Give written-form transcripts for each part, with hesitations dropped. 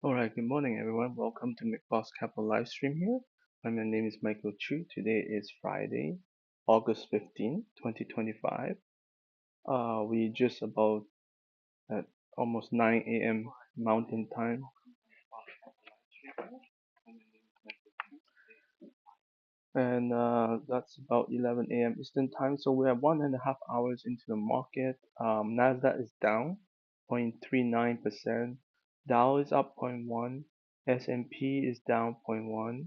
Alright, good morning everyone. Welcome to McBoss Capital live stream here. My name is Michael Chu. Today is Friday, August 15, 2025. We just about at almost 9 a.m. Mountain Time. And that's about 11 a.m. Eastern Time. So we are 1.5 hours into the market. Nasdaq is down 0.39%. Dow is up 0.1. S&P is down 0.1.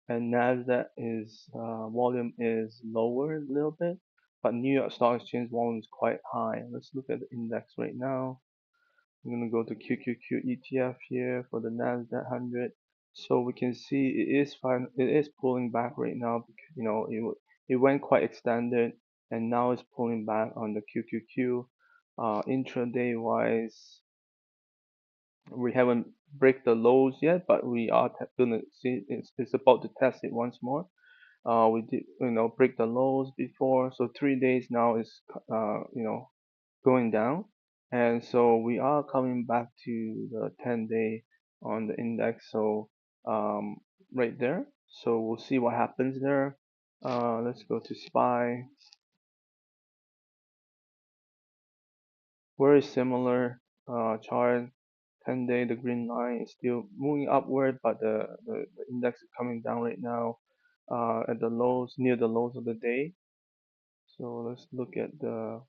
And Nasdaq is volume is lower a little bit, but New York Stock Exchange volume is quite high. Let's look at the index right now. I'm gonna go to QQQ ETF here for the Nasdaq 100. So we can see it is pulling back right now because it went quite extended and now it's pulling back on the QQQ. Intraday wise, we haven't break the lows yet, but we are gonna see it's about to test it once more. We did break the lows before, so 3 days now is going down, and so we are coming back to the 10-day on the index. So right there, so we'll see what happens there. Let's go to SPY. Very similar chart. 10-day, the green line is still moving upward, but the index is coming down right now at the lows, near the lows of the day. So let's look at the,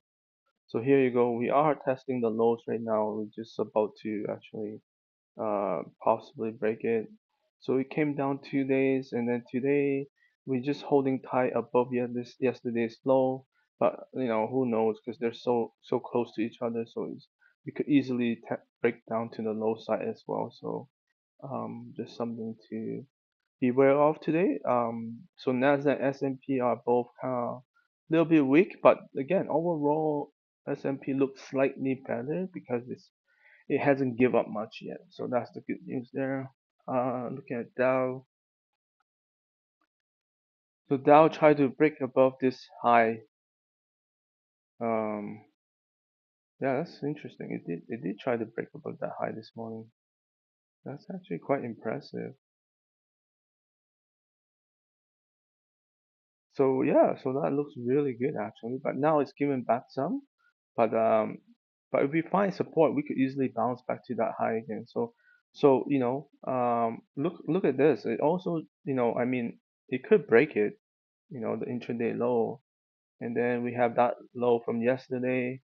so here you go. We are testing the lows right now. We're just about to actually possibly break it. So it came down 2 days, and then today we're just holding tight above yesterday's low. But who knows, because they're so close to each other. So we could easily break down to the low side as well. So just something to beware of today. So Nasdaq, S&P are both kind of a little bit weak, but again, overall S&P looks slightly better because it hasn't give up much yet. So that's the good news there. Looking at Dow. So Dow tried to break above this high. Um, yeah, that's interesting. It did try to break above that high this morning. That's actually quite impressive. So yeah, so that looks really good actually. But now it's giving back some. But if we find support, we could easily bounce back to that high again. So look at this. It also I mean it could break it. The intraday low, and then we have that low from yesterday.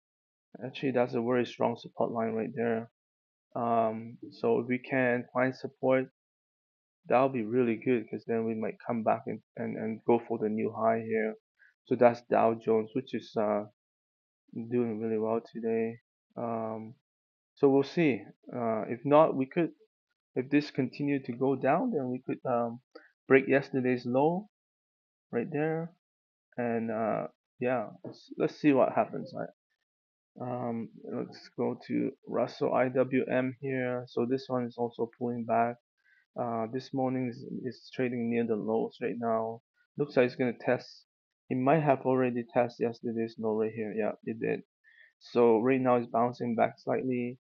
Actually, that's a very strong support line right there. So if we can find support, that'll be really good because then we might come back and go for the new high here. So that's Dow Jones, which is doing really well today. Um, so we'll see. If not, we could, if this continue to go down, then we could break yesterday's low right there, and yeah, let's see what happens. Let's go to Russell IWM here. So this one is also pulling back. This morning is trading near the lows right now. Looks like it's gonna test. It might have already tested yesterday's low right here. Yeah, it did. So right now it's bouncing back slightly.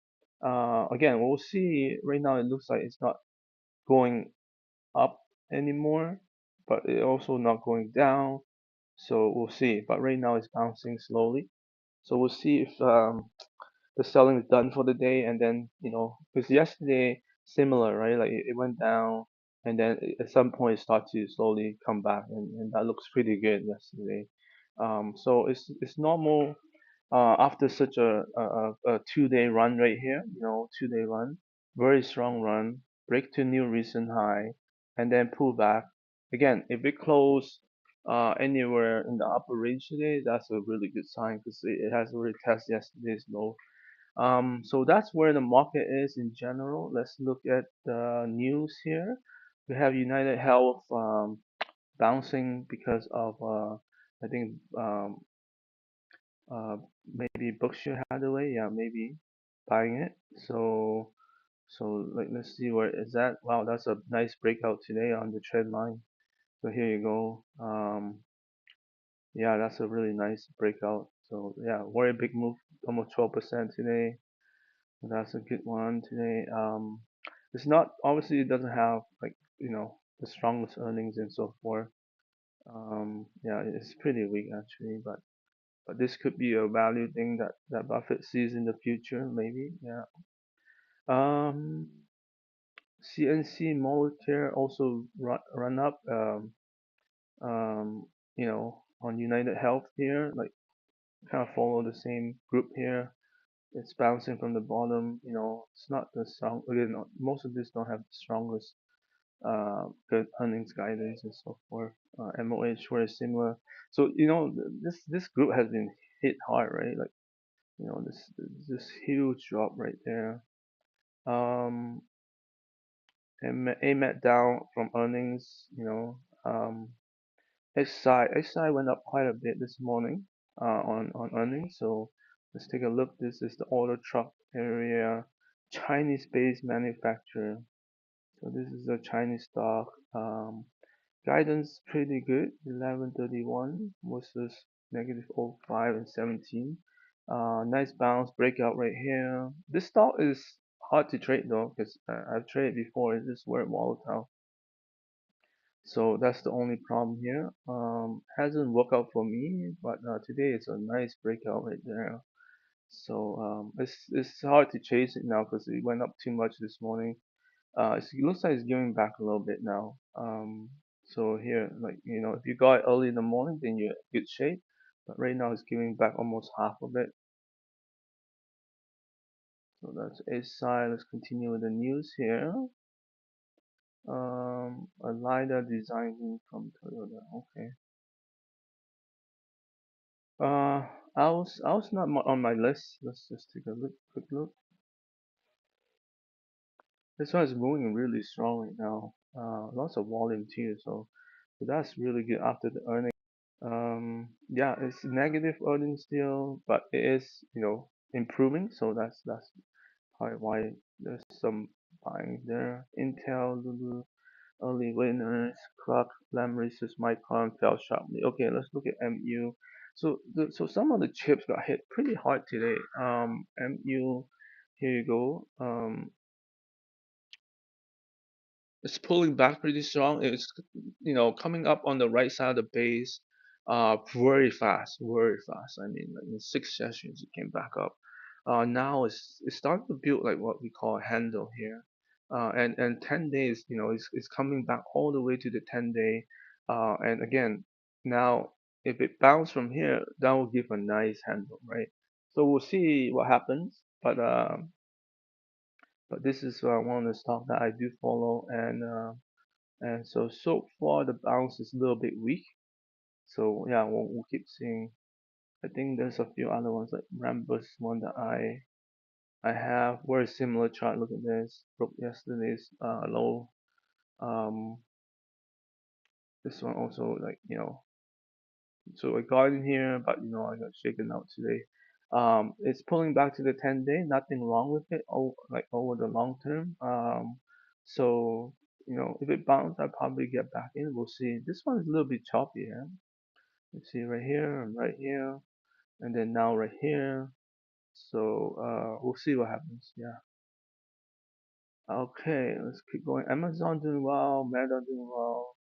Again, we'll see. Right now it looks like it's not going up anymore, but it also not going down. So we'll see. But right now it's bouncing slowly. So we'll see if the selling is done for the day, and then because yesterday similar, right? Like it went down, and then at some point it started to slowly come back, and that looks pretty good yesterday. So it's normal after such a 2-day run right here, 2-day run, very strong run, break to new recent high, and then pull back. Again, if it close anywhere in the upper range today, that's a really good sign because it has already tested yesterday's low. So that's where the market is in general. Let's look at the news here. We have United Health bouncing because of I think uh, maybe Berkshire Hathaway, yeah, maybe buying it. So let's see where is that. Wow, that's a nice breakout today on the trend line. So here you go. Yeah, that's a really nice breakout. So yeah, very big move, almost 12% today. That's a good one today. It's not obviously it doesn't have like the strongest earnings and so forth. Yeah, it's pretty weak actually, but this could be a value thing that Buffett sees in the future, maybe. Yeah. Um, CNC Molecule also run up. Um, on United Health here, like kind of follow the same group here. It's bouncing from the bottom. It's not the strong. Again, most of this don't have the strongest good earnings guidance and so forth. MOH were similar. So this group has been hit hard, right? Like this huge drop right there. Um, and AMAT down from earnings. XI went up quite a bit this morning on earnings. So let's take a look. This is the auto truck area, Chinese-based manufacturer. So this is a Chinese stock. Guidance pretty good, 1131 versus negative -0.5 and 17. Nice bounce breakout right here. This stock is hard to trade though, because I've traded before. It's just very volatile. So that's the only problem here. Hasn't worked out for me, but today it's a nice breakout right there. So it's hard to chase it now because it went up too much this morning. It looks like it's giving back a little bit now. So here, like if you got it early in the morning, then you're in good shape. But right now it's giving back almost half of it. So that's a side. Let's continue with the news here. A LiDAR design from Toyota. Okay. I was not on my list. Let's just take a quick look. This one is moving really strong right now. Lots of volume too, so that's really good after the earnings. Yeah, it's negative earnings still, but it is improving. So that's probably why there's some buying there. Intel, Lulu, early winners, Clark, Lam Research, Micron fell sharply. Okay, let's look at MU. So some of the chips got hit pretty hard today. MU, here you go. It's pulling back pretty strong. It's coming up on the right side of the base, very fast, very fast. I mean, like in 6 sessions, it came back up. Now it's starting to build like what we call a handle here. And 10 days, it's coming back all the way to the 10-day. And again, now if it bounces from here, that will give a nice handle, right? So we'll see what happens. But this is one of the stock that I do follow, and so far the bounce is a little bit weak. So yeah, we'll keep seeing. I think there's a few other ones like Rambus, one that I have very similar chart. Look at this, broke yesterday's low. Um, this one also, like so I got in here, but I got shaken out today. It's pulling back to the 10-day. Nothing wrong with it. Like over the long term. So if it bounces, I'll probably get back in. We'll see. This one is a little bit choppy here. Let's see right here and right here, and then now right here. So we'll see what happens. Yeah. Okay, let's keep going. Amazon doing well. Meta doing well.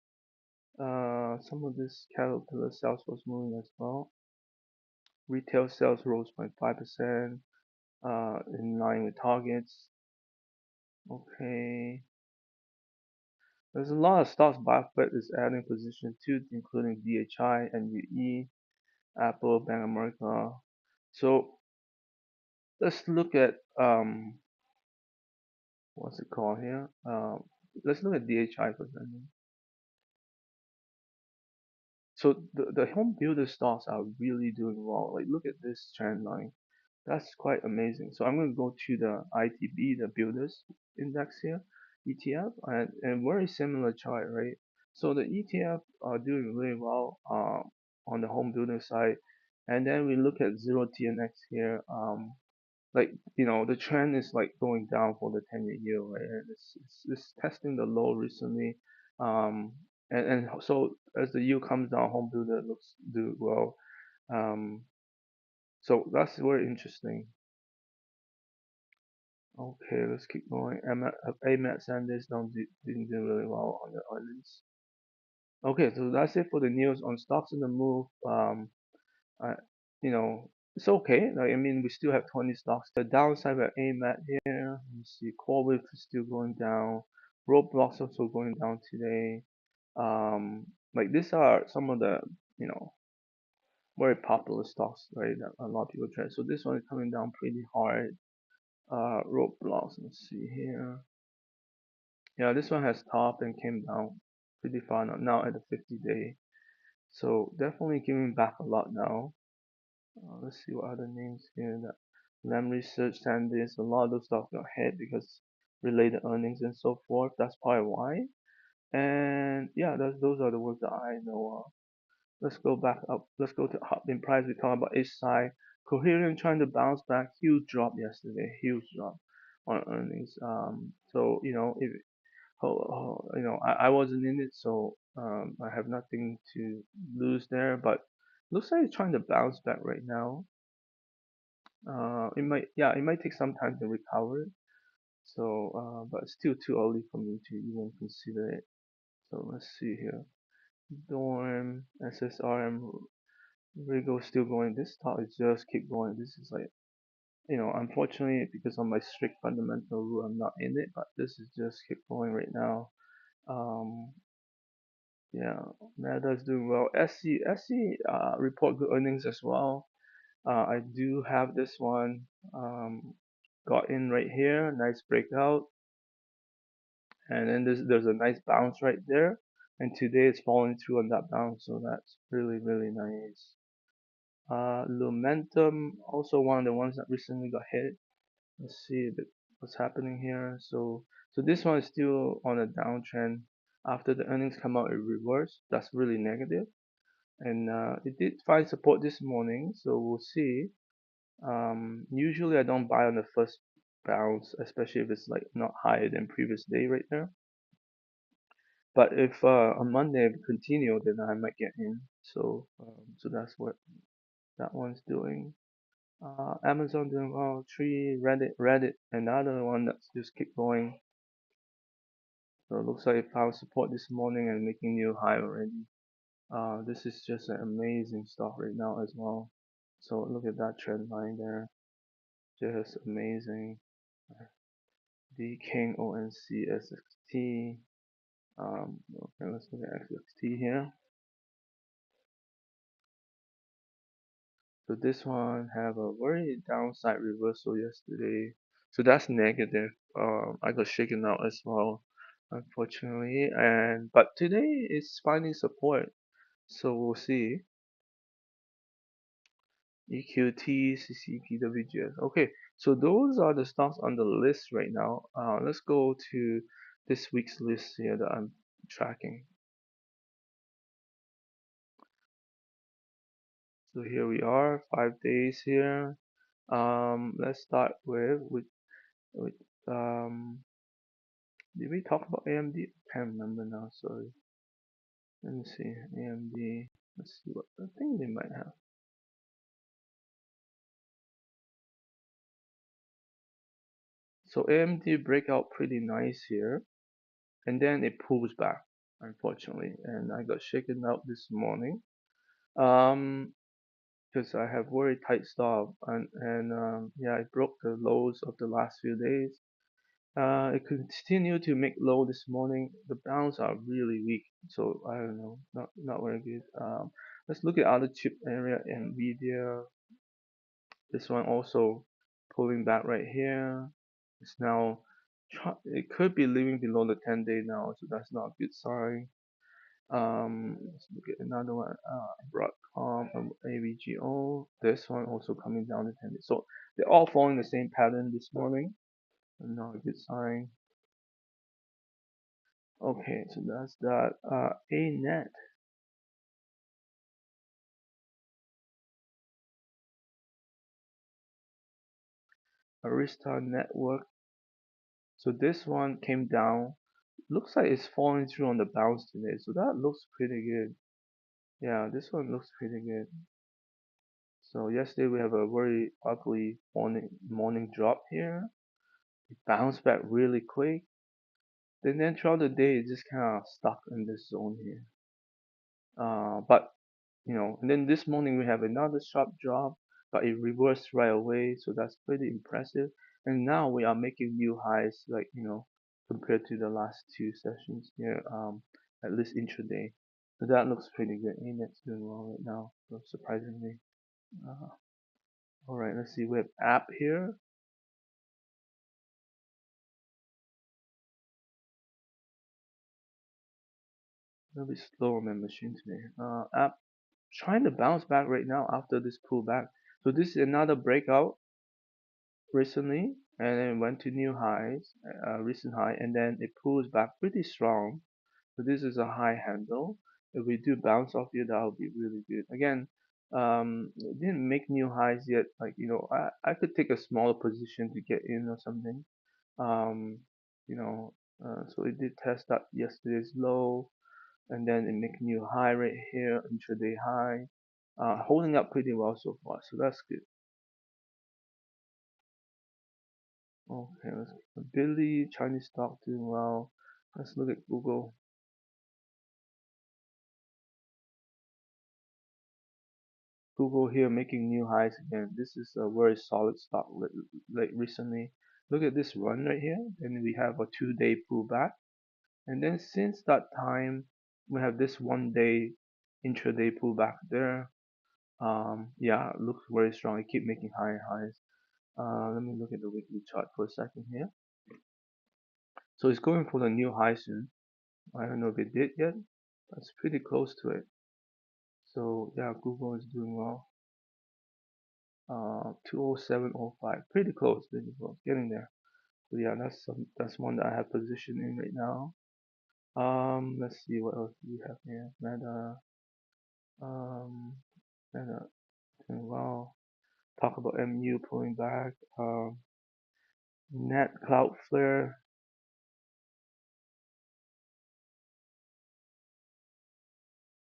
Some of this Caterpillar sales was moving as well. Retail sales rose by 5%, in line with targets. Okay. There's a lot of stocks Buffett is adding position to, including DHI, NUE, Apple, Bank of America. So let's look at what's it called here? Let's look at DHI for a second. So the home builder stocks are really doing well. Like look at this trend line. That's quite amazing. So I'm going to go to the ITB, the builders index here, ETF, and very similar chart, right? So the ETF are doing really well on the home builder side. And then we look at 0TNX here. Like the trend is like going down for the 10-year yield, right? And it's testing the low recently. And so as the yield comes down, home builder looks do well. Um, so that's very interesting. Okay, let's keep going. AMAT Sanders didn't do really well on the earnings. Okay, so that's it for the news on stocks in the move. I, you know, it's okay. Like, I mean, we still have 20 stocks. The downside of AMAT here. You see, Corwith is still going down. Roblox also going down today. Like these are some of the you know very popular stocks, right? That a lot of people trade. So this one is coming down pretty hard. Roblox. Let's see here. Yeah, this one has topped and came down pretty far now at the 50-day. So definitely giving back a lot now. Let's see what other names here. That Lam Research, Sandys, a lot of those stocks got hit because related earnings and so forth. That's probably why. And yeah, those are the ones that I know of. Let's go back up. Let's go to up in price. We talked about each side. Coherent trying to bounce back. Huge drop yesterday. Huge drop on earnings. So if I wasn't in it, so I have nothing to lose there. But looks like it's trying to bounce back right now. It might take some time to recover. So, but it's still too early for me to even consider it. So let's see here. Dorm, SSRM, Rigo still going. This stock is just keep going. This is like, unfortunately because of my strict fundamental rule, I'm not in it. But this is just keep going right now. Um, yeah, Meta's doing well. SC report good earnings as well. I do have this one. Got in right here, nice breakout, and then there's a nice bounce right there. And today it's falling through on that bounce, so that's really really nice. Lumentum, also one of the ones that recently got hit. Let's see what's happening here. So this one is still on a downtrend. After the earnings come out, it reversed. That's really negative. And it did find support this morning, so we'll see. Usually I don't buy on the first bounce, especially if it's like not higher than previous day right there. But if on Monday if it continue, then I might get in. So that's what that one's doing. Amazon doing well. Tree, Reddit, another one that's just keep going. So it looks like it found support this morning and making new high already. This is just an amazing stock right now as well. So look at that trend line there, just amazing. The King ONC SXT. Okay, let's look at XXT here. So this one have a very downside reversal yesterday. So that's negative. I got shaken out as well, unfortunately. But today it's finding support. So we'll see. EQT, CCPWGS. Okay, so those are the stocks on the list right now. Let's go to this week's list here that I'm tracking. So here we are, 5 days here. Let's start with um. Did we talk about AMD? I can't remember now. Sorry. Let me see. AMD. Let's see what I think they might have. So AMD break out pretty nice here, and then it pulls back, unfortunately, and I got shaken out this morning. Um, because I have very tight stop, and yeah, I broke the lows of the last few days. It continued to make low this morning. The bounce are really weak, so I don't know, not very good. Let's look at other chip area. Nvidia, this one also pulling back right here. It's now it could be leaving below the 10-day now, so that's not a good sign. Let's look at another one. Broadcom, AVGO. This one also coming down the 10-day. So they're all following the same pattern this morning. Not a good sign. Okay, so that's that. ANET. Arista Network. So this one came down. Looks like it's falling through on the bounce today. So that looks pretty good. Yeah, this one looks pretty good. So yesterday we have a very ugly morning drop here. It bounced back really quick. Then throughout the day, it just kind of stuck in this zone here. But and then this morning we have another sharp drop, but it reversed right away, so that's pretty impressive. And now we are making new highs, like compared to the last two sessions here, at least intraday. So that looks pretty good. ANET's doing well right now, so surprisingly. Uh, all right, let's see. We have app here. A little bit slow on my machine today. App trying to bounce back right now after this pullback. So this is another breakout recently, and then went to new highs, recent high, and then it pulls back pretty strong. So this is a high handle. If we do bounce off here, that would be really good. Again, it didn't make new highs yet. Like I could take a smaller position to get in or something. Um, you know, so it did test that yesterday's low, and then it make new high right here, intraday high, holding up pretty well so far. So that's good. Okay, let's Billy, Chinese stock doing well. Let's look at Google. Google here making new highs again. This is a very solid stock like recently. Look at this run right here. Then we have a 2-day pullback. And then since that time, we have this 1-day intraday pullback there. Yeah, it looks very strong. It keep making higher highs. Let me look at the weekly chart for a second here. So it's going for the new high soon. I don't know if it did yet. That's pretty close to it. So yeah, Google is doing well. 207.05, pretty close, getting there. So yeah, that's one that I have positioned in right now. Let's see what else do we have here. Um, Meta doing well. Talk about MU pulling back. Net Cloudflare.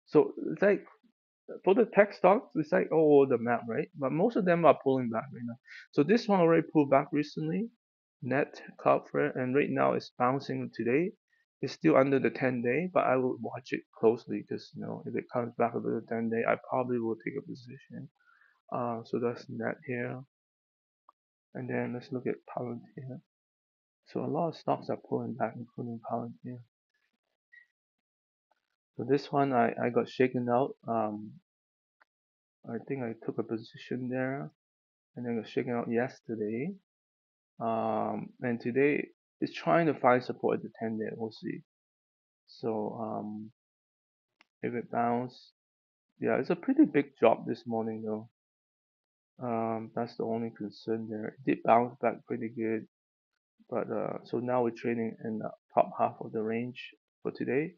So it's like for the tech stocks, it's like all over the map, right? But most of them are pulling back right now. So this one already pulled back recently. Net Cloudflare, and right now it's bouncing today. It's still under the 10-day, but I will watch it closely because if it comes back over the 10-day, I probably will take a position. So that's net here, and then let's look at Palantir. So a lot of stocks are pulling back, including Palantir. So this one I got shaken out. I think I took a position there, and then got shaken out yesterday. And today it's trying to find support at the 10-day. We'll see. So if it bounce, yeah, it's a pretty big drop this morning though. That's the only concern there. It did bounce back pretty good, but so now we're trading in the top half of the range for today.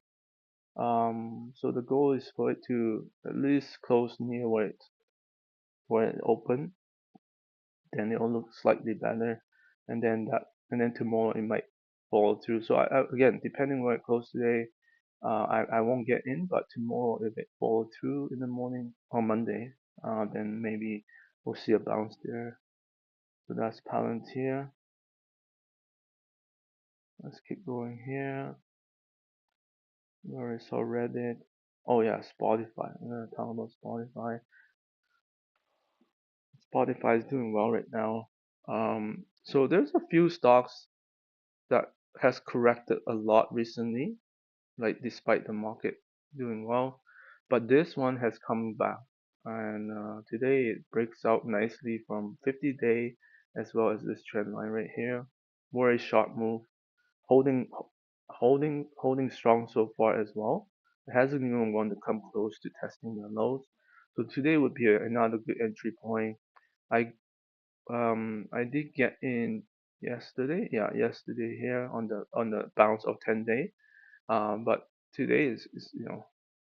So the goal is for it to at least close near where it opened, then it will look slightly better, and then tomorrow it might fall through. So again, depending where it closes today, I won't get in, but tomorrow if it follow through in the morning on Monday, then maybe we'll see a bounce there. So that's Palantir. Let's keep going here. We already saw Reddit. Oh yeah, Spotify. I'm gonna talk about Spotify. Spotify is doing well right now. So there's a few stocks that has corrected a lot recently, like despite the market doing well, but this one has come back, and today it breaks out nicely from 50-day as well as this trend line right here. Very sharp move, holding holding strong so far as well. It hasn't even want to come close to testing the lows, so today would be another good entry point. I did get in yesterday, yeah, yesterday here on the bounce of 10-day. But today is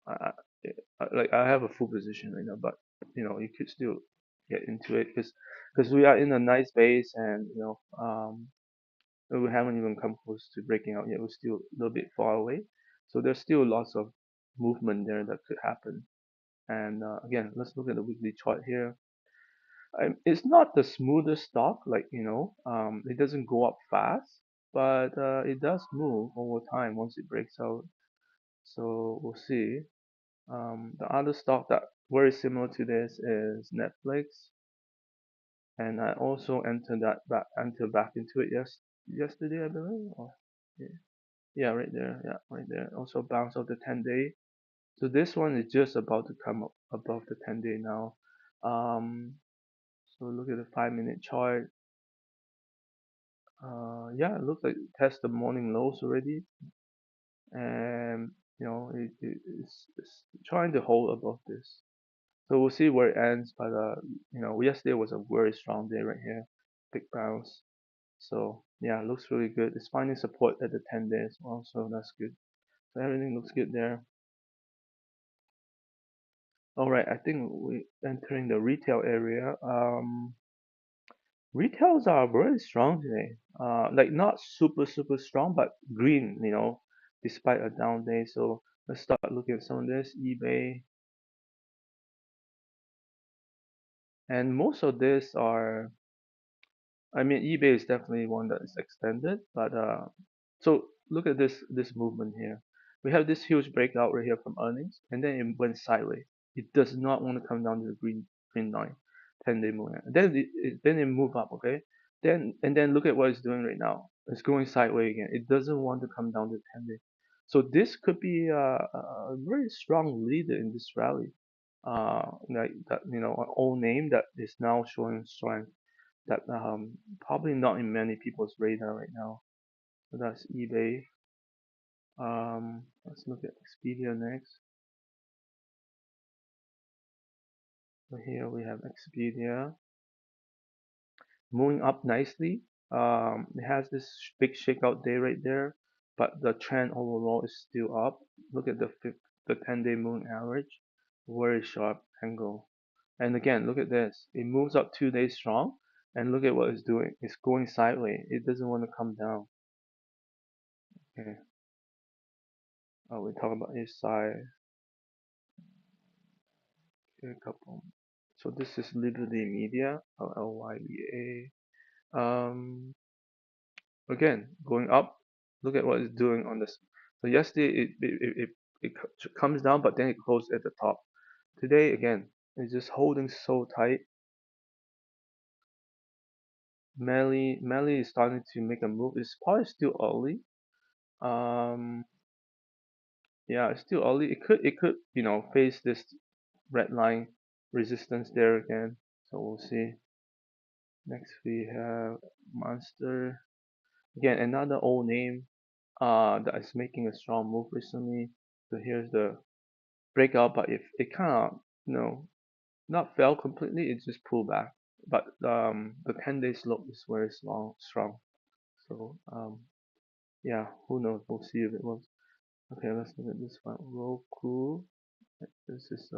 I, like I have a full position right now, but you could still get into it because we are in a nice base, and we haven't even come close to breaking out yet. We're still a little bit far away, so there's still lots of movement there that could happen. And again, let's look at the weekly chart here. It's not the smoothest stock, like it doesn't go up fast, but it does move over time once it breaks out. So we'll see. The other stock that very similar to this is Netflix, and I also entered back into it yesterday, I believe. Yeah, yeah, right there, yeah, right there. Also bounced off the 10-day. So this one is just about to come up above the 10-day now. Um, so look at the 5-minute chart. Yeah, it looks like it test the morning lows already, and it's trying to hold above this. So we'll see where it ends. But yesterday was a very strong day right here, big bounce. So yeah, it looks really good. It's finding support at the 10 days also. That's good. So everything looks good there. All right, I think we entering the retail area. Retails are very strong today. Like not super strong, but green. Despite a down day. So let's start looking at some of this eBay, and most of this are. I mean, eBay is definitely one that is extended, but so look at this movement here. We have this huge breakout right here from earnings, and then it went sideways. It does not want to come down to the green line, 10-day moving. Then it move up, okay? Then look at what it's doing right now. It's going sideways again. It doesn't want to come down to 10-day. So this could be a very strong leader in this rally. Like that, an old name that is now showing strength that probably not in many people's radar right now. So that's eBay. Let's look at Expedia next. So here we have Expedia moving up nicely. It has this big shakeout day right there, but the trend overall is still up. Look at the 10-day moving average, very sharp angle. And again, look at this. It moves up 2 days strong, and look at what it's doing. It's going sideways. It doesn't want to come down. Okay. We talk about each side. Okay, a couple. So this is Liberty Media, LYBA. Again, going up. Look at what it's doing on this. So yesterday it comes down, but then it closed at the top. Today again, it's just holding so tight. Melly is starting to make a move. It's probably still early. Um, yeah, it's still early. It could face this red line resistance there again. So we'll see. Next we have Monster. Again, another old name that is making a strong move recently. So here's the breakout, but if it kind of not fell completely, it just pulled back. But the 10-day slope is very strong. So yeah, who knows? We'll see if it works. Okay, let's look at this one. Roku. This is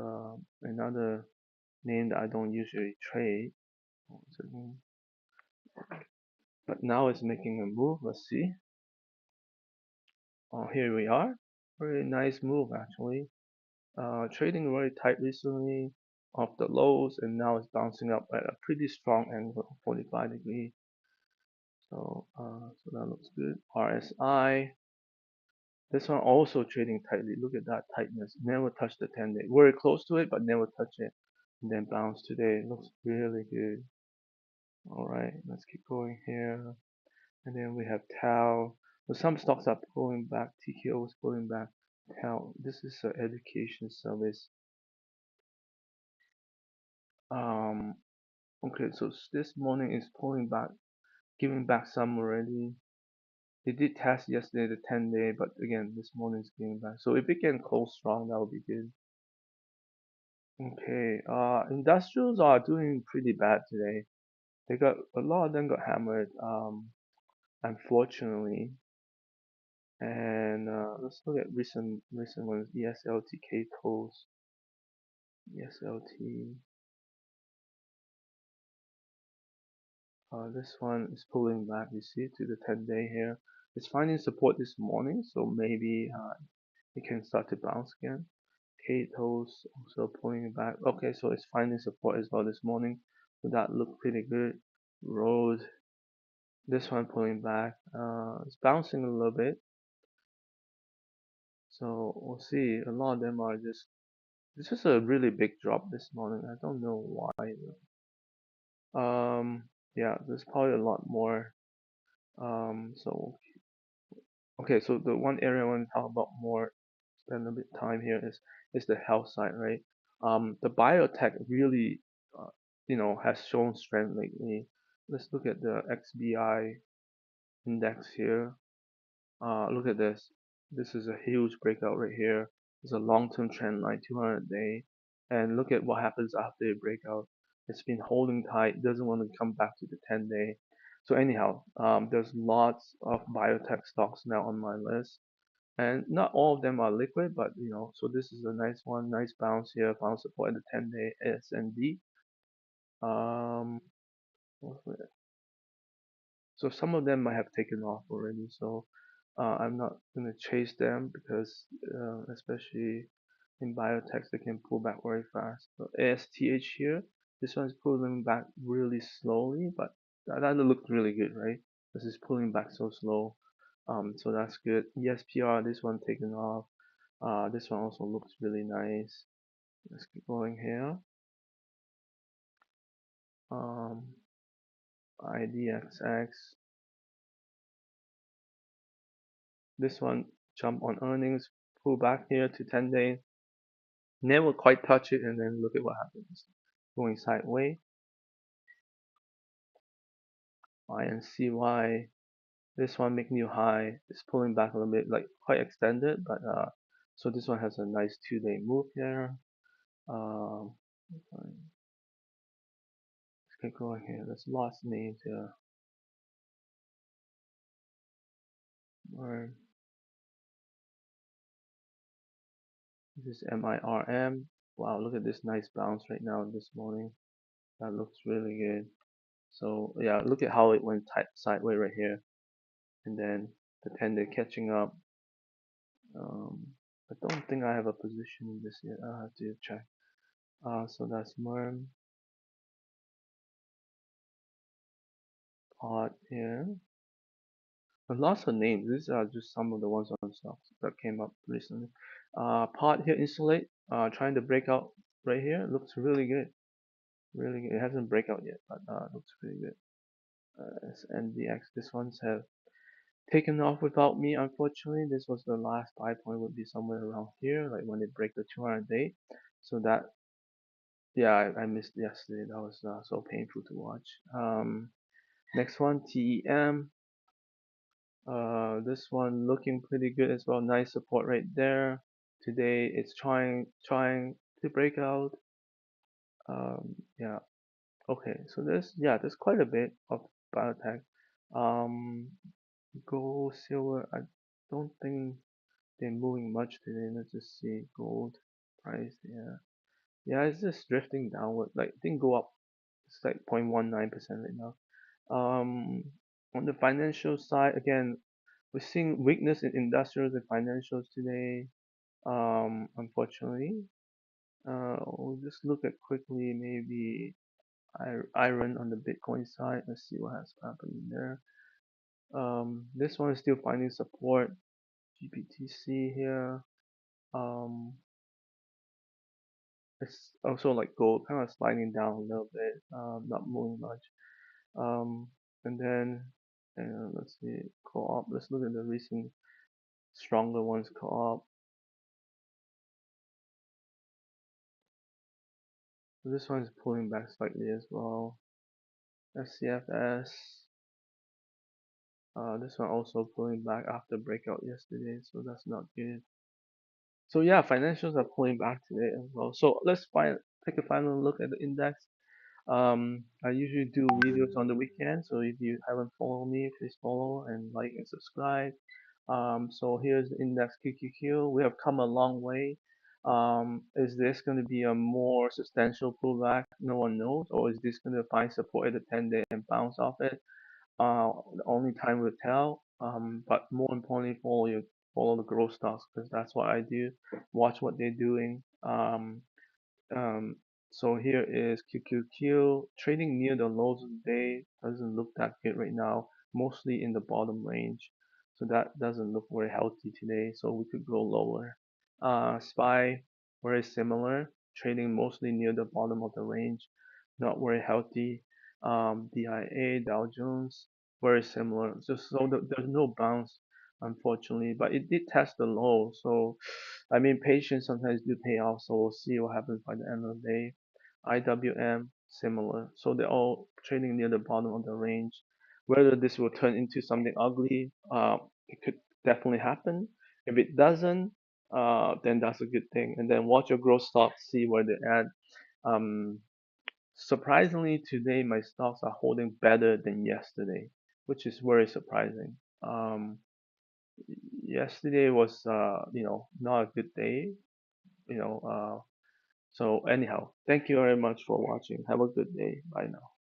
another name that I don't usually trade. What's it mean? But now it's making a move. Let's see. Here we are. Very nice move actually. Trading very tight recently off the lows, and now it's bouncing up at a pretty strong angle, 45 degree. So that looks good. RSI. This one also trading tightly. Look at that tightness. Never touched the 10-day. Very close to it, but never touch it. And then bounce today. Looks really good. All right, let's keep going here. And then we have Tau. So some stocks are pulling back. TKO is pulling back. Tau. This is an education service. Um, okay, so this morning is pulling back, giving back some already. It did test yesterday the 10-day, but again this morning is giving back. So if it can close strong, that would be good. Okay, industrials are doing pretty bad today. They got a lot of them got hammered, unfortunately. And let's look at recent ones. ESLTK tolls. ESLT. This one is pulling back. You see to the 10-day here. It's finding support this morning, so maybe it can start to bounce again. Kato's also pulling it back. Okay, so it's finding support as well this morning. So that looked pretty good. Rose, this one pulling back. It's bouncing a little bit. So we'll see. A lot of them are just. This is a really big drop this morning. I don't know why. Yeah, there's probably a lot more. So okay, so the one area I want to talk about more, spend a bit time here is the health side, right? The biotech really, uh, has shown strength lately. Let's look at the XBI index here. Look at this. This is a huge breakout right here. It's a long-term trend line, 200 day, and look at what happens after a breakout. It's been holding tight, doesn't want to come back to the 10-day. So anyhow, there's lots of biotech stocks now on my list, and not all of them are liquid, but so this is a nice one, nice bounce here, found support in the 10-day S&D. Um, so some of them might have taken off already, so I'm not gonna chase them because especially in biotech they can pull back very fast. So ASTH here, this one's pulling back really slowly, but that looked really good, right? This is pulling back so slow. So that's good. ESPR, this one taken off. This one also looks really nice. Let's keep going here. Um, IDXX. This one jump on earnings, pull back here to 10 days. Never quite touch it, and then look at what happens. Going sideways. INCY. This one make new high. It's pulling back a little bit, like quite extended, but so this one has a nice 2-day move here. Um, let's keep going here. There's lots of names here. Or this is MIRM. Wow, look at this nice bounce right now this morning. That looks really good. So yeah, look at how it went sideways right here, and then the 10-day catching up. Um, I don't think I have a position in this yet. I'll have to check. So that's MERM pod here. Lots of names. These are just some of the ones on stocks that came up recently. Pod here, insulate. Trying to break out right here. Looks really good. Really good. It hasn't break out yet, but looks really good. NDX. This one's have taken off without me, unfortunately. This was the last buy point, would be somewhere around here, like when they break the 200 day. So that, yeah, I missed yesterday. That was so painful to watch. Next one, TEM. This one looking pretty good as well. Nice support right there. Today it's trying to break out. Yeah. Okay. So there's quite a bit of biotech. Um, Gold, silver. I don't think they're moving much today. Let's just see gold price. Yeah, yeah, it's just drifting downward. Like it didn't go up. It's like 0.19% right now. Um, on the financial side, again, we're seeing weakness in industrials and financials today. Unfortunately, we'll just look at quickly maybe iron on the Bitcoin side. Let's see what has happened there. This one is still finding support. GPTC here. Um, it's also like gold, kind of sliding down a little bit, not moving much. Um, and then let's see, co-op. Let's look at the recent stronger ones. Co-op. So this one is pulling back slightly as well. SCFS. This one also pulling back after breakout yesterday, so that's not good. So yeah, financials are pulling back today as well. So let's take a final look at the index. I usually do videos on the weekend, so if you haven't followed me, please follow and like and subscribe. So here's the index QQQ. We have come a long way. Is this going to be a more substantial pullback? No one knows. Or is this going to find support at the 10-day and bounce off it? The only time will tell. But more importantly, follow the growth stocks because that's what I do. Watch what they're doing. So here is QQQ trading near the lows of the day. Doesn't look that good right now, mostly in the bottom range. So that doesn't look very healthy today. So we could go lower. SPY, very similar, trading mostly near the bottom of the range, not very healthy. DIA, Dow Jones, very similar. Just so there's no bounce, unfortunately, but it did test the low. So I mean, patience sometimes do pay off. So we'll see what happens by the end of the day. IWM, similar. So they're all trading near the bottom of the range. Whether this will turn into something ugly, it could definitely happen. If it doesn't, then that's a good thing. And then watch your growth stocks, see where they're at. Um, Surprisingly, today my stocks are holding better than yesterday, which is very surprising. Yesterday was, not a good day. You know, so anyhow, thank you very much for watching. Have a good day. Bye now.